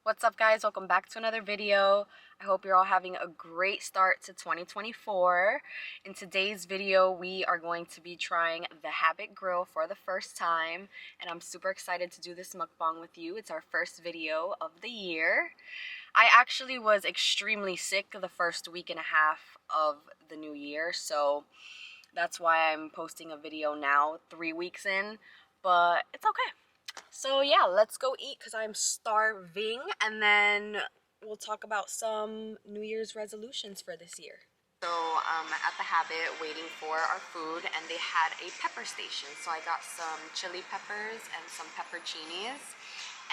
What's up, guys? Welcome back to another video. I hope you're all having a great start to 2024. In today's video, we are going to be trying the Habit Grill for the first time, and I'm super excited to do this mukbang with you. It's our first video of the year. I actually was extremely sick the first week and a half of the new year, so that's why I'm posting a video now, 3 weeks in, but it's okay. So yeah, let's go eat because I'm starving, and then we'll talk about some New Year's resolutions for this year. So at the Habit waiting for our food, and they had a pepper station. So I got some chili peppers and some pepperoncinis.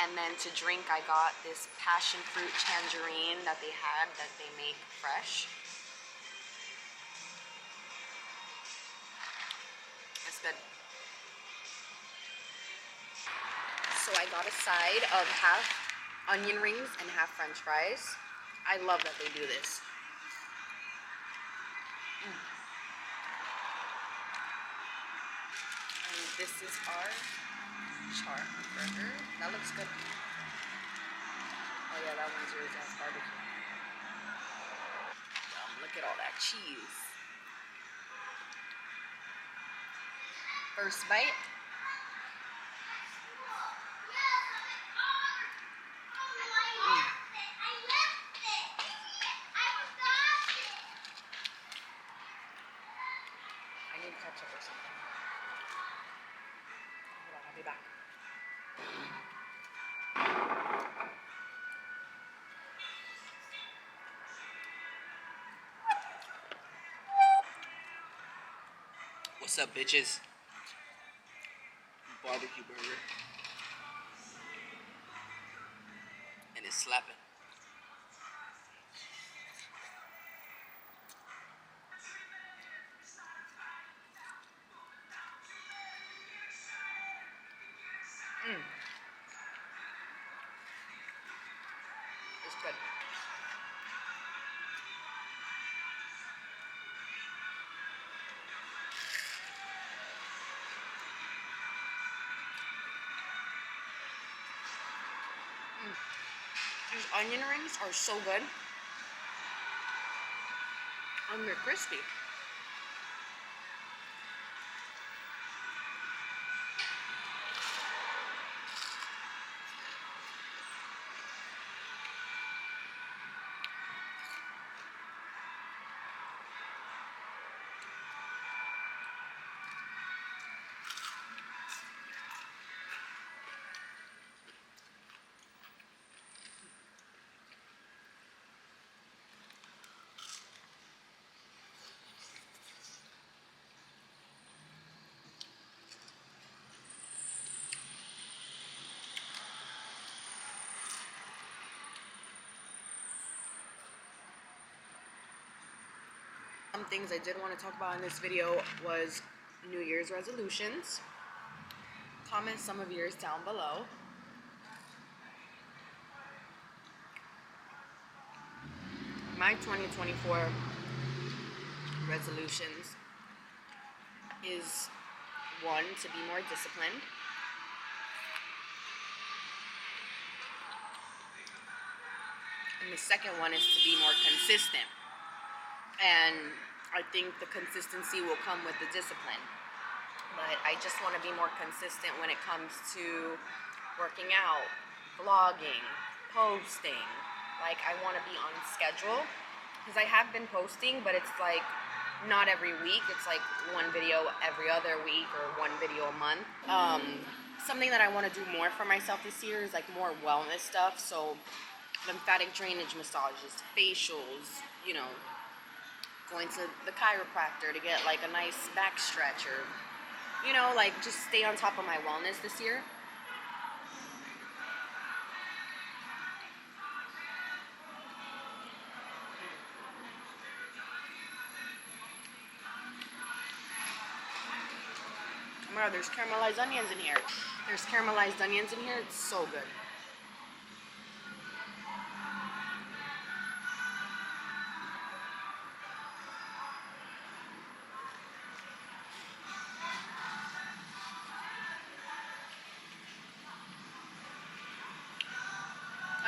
And then to drink, I got this passion fruit tangerine that they had that they make fresh. It's good. So I got a side of half onion rings and half french fries. I love that they do this. And this is our char burger. That looks good. Oh yeah, that one's yours. That's barbecue. Look at all that cheese. First bite. I need ketchup or something. Hold on, I'll be back. What's up, bitches? Barbecue burger. And it's slapping. It's good. These onion rings are so good. And they're crispy. Some things I did want to talk about in this video was New Year's resolutions. Comment some of yours down below. My 2024 resolutions is one, to be more disciplined. And the second one is to be more consistent. And I think the consistency will come with the discipline. But I just want to be more consistent when it comes to working out, vlogging, posting. Like, I want to be on schedule. Because I have been posting, but it's like not every week. It's like one video every other week or one video a month. Something that I want to do more for myself this year is like more wellness stuff. So lymphatic drainage massages, facials, you know, going to the chiropractor to get like a nice back stretch, or, you know, like just stay on top of my wellness this year. Oh my god, there's caramelized onions in here. There's caramelized onions in here. It's so good.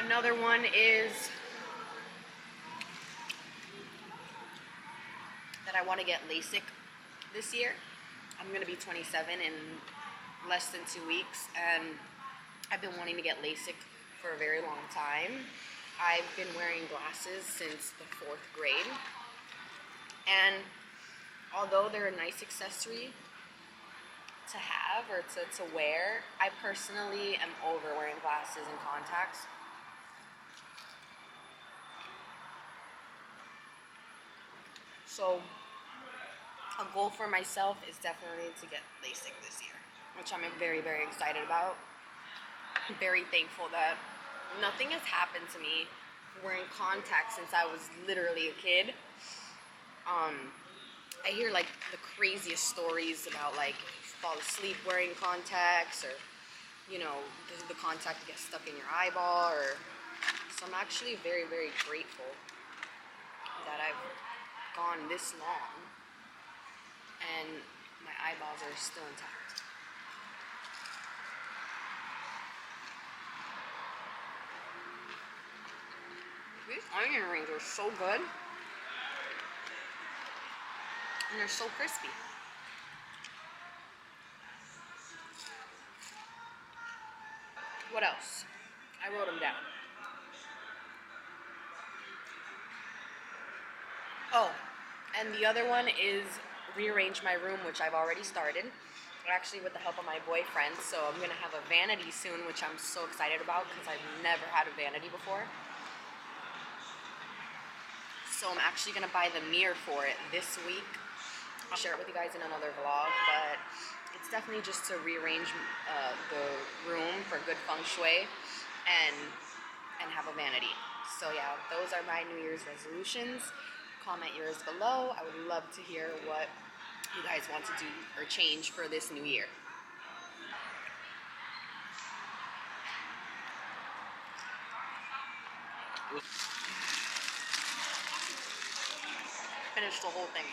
Another one is that I want to get LASIK this year. I'm going to be 27 in less than 2 weeks, and I've been wanting to get LASIK for a very long time. I've been wearing glasses since the 4th grade, and although they're a nice accessory to have or to wear, I personally am over wearing glasses and contacts. So a goal for myself is definitely to get LASIK this year, which I'm very, very excited about. I'm very thankful that nothing has happened to me wearing contacts since I was literally a kid. I hear like the craziest stories about like fall asleep wearing contacts, or you know, the contact gets stuck in your eyeball, or so I'm actually very, very grateful that I've gone this long and my eyeballs are still intact. These onion rings are so good, and they're so crispy. What else? I wrote them down. Oh, and the other one is rearrange my room, which I've already started, actually with the help of my boyfriend. So I'm gonna have a vanity soon, which I'm so excited about because I've never had a vanity before. So I'm actually gonna buy the mirror for it this week. I'll share it with you guys in another vlog, but it's definitely just to rearrange the room for good feng shui and have a vanity. So yeah, those are my New Year's resolutions. Comment yours below. I would love to hear what you guys want to do or change for this new year. Finish the whole thing.